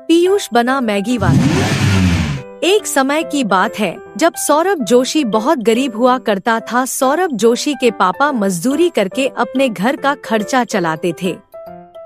पीयूष बना मैगी वाला। एक समय की बात है जब सौरभ जोशी बहुत गरीब हुआ करता था। सौरभ जोशी के पापा मजदूरी करके अपने घर का खर्चा चलाते थे।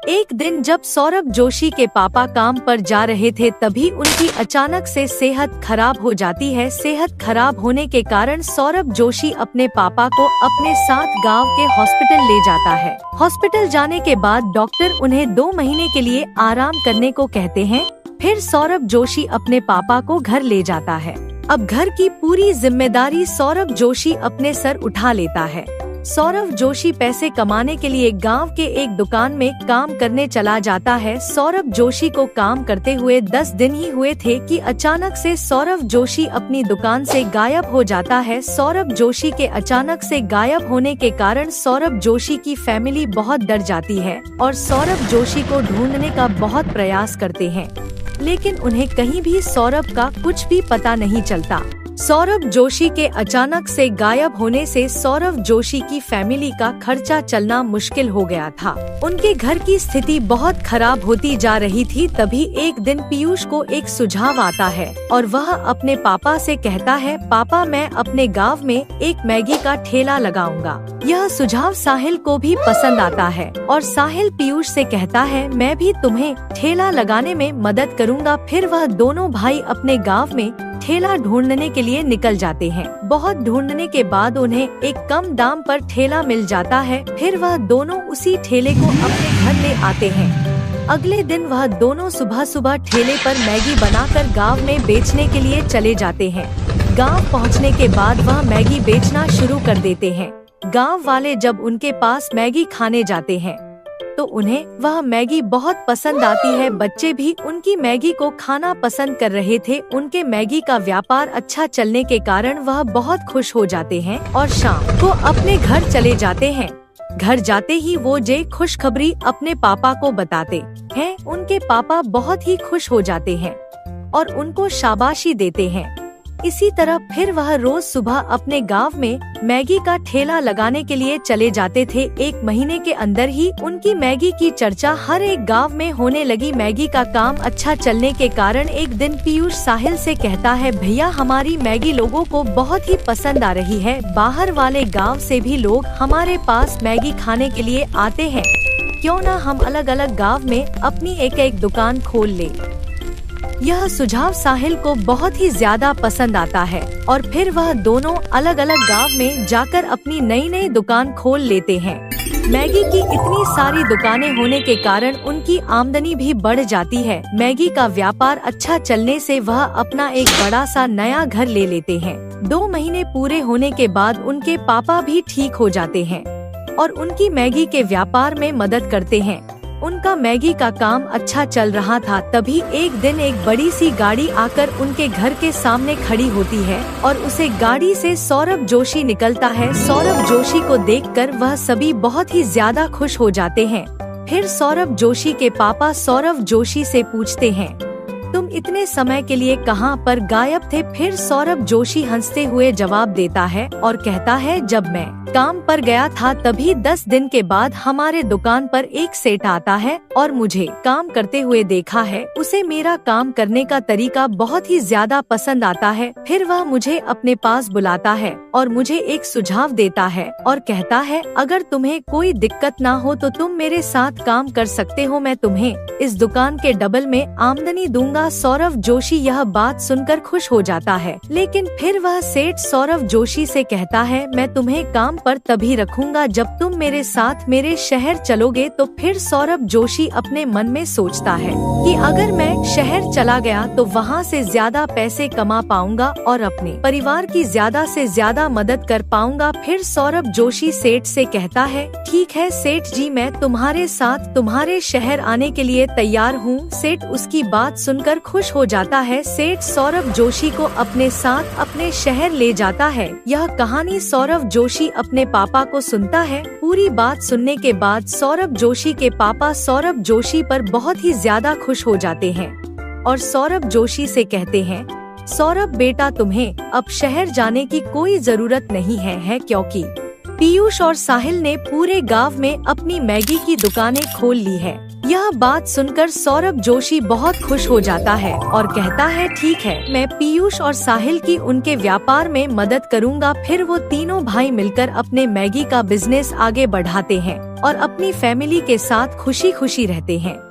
एक दिन जब सौरभ जोशी के पापा काम पर जा रहे थे तभी उनकी अचानक से सेहत खराब हो जाती है। सेहत खराब होने के कारण सौरभ जोशी अपने पापा को अपने साथ गांव के हॉस्पिटल ले जाता है। हॉस्पिटल जाने के बाद डॉक्टर उन्हें 2 महीने के लिए आराम करने को कहते हैं। फिर सौरभ जोशी अपने पापा को घर ले जाता है। अब घर की पूरी जिम्मेदारी सौरभ जोशी अपने सर उठा लेता है। सौरभ जोशी पैसे कमाने के लिए गांव के एक दुकान में काम करने चला जाता है। सौरभ जोशी को काम करते हुए 10 दिन ही हुए थे कि अचानक से सौरभ जोशी अपनी दुकान से गायब हो जाता है। सौरभ जोशी के अचानक से गायब होने के कारण सौरभ जोशी की फैमिली बहुत डर जाती है और सौरभ जोशी को ढूंढने का बहुत प्रयास करते हैं, लेकिन उन्हें कहीं भी सौरभ का कुछ भी पता नहीं चलता। सौरभ जोशी के अचानक से गायब होने से सौरभ जोशी की फैमिली का खर्चा चलना मुश्किल हो गया था। उनके घर की स्थिति बहुत खराब होती जा रही थी। तभी एक दिन पीयूष को एक सुझाव आता है और वह अपने पापा से कहता है, पापा मैं अपने गांव में एक मैगी का ठेला लगाऊंगा। यह सुझाव साहिल को भी पसंद आता है और साहिल पीयूष से कहता है, मैं भी तुम्हें ठेला लगाने में मदद करूंगा। फिर वह दोनों भाई अपने गाँव में ठेला ढूंढने के लिए निकल जाते हैं। बहुत ढूंढने के बाद उन्हें एक कम दाम पर ठेला मिल जाता है। फिर वह दोनों उसी ठेले को अपने घर ले आते हैं। अगले दिन वह दोनों सुबह सुबह ठेले पर मैगी बनाकर गांव में बेचने के लिए चले जाते हैं। गांव पहुंचने के बाद वह मैगी बेचना शुरू कर देते हैं। गांव वाले जब उनके पास मैगी खाने जाते हैं तो उन्हें वह मैगी बहुत पसंद आती है। बच्चे भी उनकी मैगी को खाना पसंद कर रहे थे। उनके मैगी का व्यापार अच्छा चलने के कारण वह बहुत खुश हो जाते हैं और शाम को अपने घर चले जाते हैं। घर जाते ही वो खुशखबरी अपने पापा को बताते हैं। उनके पापा बहुत ही खुश हो जाते हैं और उनको शाबाशी देते हैं। इसी तरह फिर वह रोज सुबह अपने गांव में मैगी का ठेला लगाने के लिए चले जाते थे। 1 महीने के अंदर ही उनकी मैगी की चर्चा हर एक गांव में होने लगी। मैगी का काम अच्छा चलने के कारण एक दिन पीयूष साहिल से कहता है, भैया हमारी मैगी लोगों को बहुत ही पसंद आ रही है। बाहर वाले गाँव से भी लोग हमारे पास मैगी खाने के लिए आते हैं। क्यों न हम अलग अलग गाँव में अपनी एक दुकान खोल ले। यह सुझाव साहिल को बहुत ही ज्यादा पसंद आता है और फिर वह दोनों अलग अलग गांव में जाकर अपनी नई दुकान खोल लेते हैं। मैगी की इतनी सारी दुकानें होने के कारण उनकी आमदनी भी बढ़ जाती है। मैगी का व्यापार अच्छा चलने से वह अपना एक बड़ा सा नया घर ले लेते हैं। 2 महीने पूरे होने के बाद उनके पापा भी ठीक हो जाते हैं और उनकी मैगी के व्यापार में मदद करते हैं। उनका मैगी का काम अच्छा चल रहा था। तभी एक दिन एक बड़ी सी गाड़ी आकर उनके घर के सामने खड़ी होती है और उसे गाड़ी से सौरभ जोशी निकलता है। सौरभ जोशी को देखकर वह सभी बहुत ही ज्यादा खुश हो जाते हैं। फिर सौरभ जोशी के पापा सौरभ जोशी से पूछते हैं, तुम इतने समय के लिए कहाँ पर गायब थे? फिर सौरभ जोशी हंसते हुए जवाब देता है और कहता है, जब मैं काम पर गया था तभी 10 दिन के बाद हमारे दुकान पर एक सेठ आता है और मुझे काम करते हुए देखा है। उसे मेरा काम करने का तरीका बहुत ही ज्यादा पसंद आता है। फिर वह मुझे अपने पास बुलाता है और मुझे एक सुझाव देता है और कहता है, अगर तुम्हें कोई दिक्कत ना हो तो तुम मेरे साथ काम कर सकते हो। मैं तुम्हें इस दुकान के डबल में आमदनी दूंगा। सौरभ जोशी यह बात सुनकर खुश हो जाता है, लेकिन फिर वह सेठ सौरभ जोशी से कहता है, मैं तुम्हें काम पर तभी रखूंगा जब तुम मेरे साथ मेरे शहर चलोगे। तो फिर सौरभ जोशी अपने मन में सोचता है कि अगर मैं शहर चला गया तो वहाँ से ज्यादा पैसे कमा पाऊंगा और अपने परिवार की ज्यादा से ज्यादा मदद कर पाऊंगा। फिर सौरभ जोशी सेठ से कहता है, ठीक है सेठ जी, मैं तुम्हारे साथ तुम्हारे शहर आने के लिए तैयार हूँ। सेठ उसकी बात सुनकर खुश हो जाता है। सेठ सौरभ जोशी को अपने साथ अपने शहर ले जाता है। यह कहानी सौरभ जोशी अपने पापा को सुनता है। पूरी बात सुनने के बाद सौरभ जोशी के पापा सौरभ जोशी पर बहुत ही ज्यादा खुश हो जाते हैं और सौरभ जोशी से कहते हैं, सौरभ बेटा, तुम्हें अब शहर जाने की कोई जरूरत नहीं है क्योंकि पीयूष और साहिल ने पूरे गांव में अपनी मैगी की दुकानें खोल ली है। यह बात सुनकर सौरभ जोशी बहुत खुश हो जाता है और कहता है ठीक है, मैं पीयूष और साहिल की उनके व्यापार में मदद करूंगा। फिर वो तीनों भाई मिलकर अपने मैगी का बिजनेस आगे बढ़ाते हैं और अपनी फैमिली के साथ खुशी खुशी रहते हैं।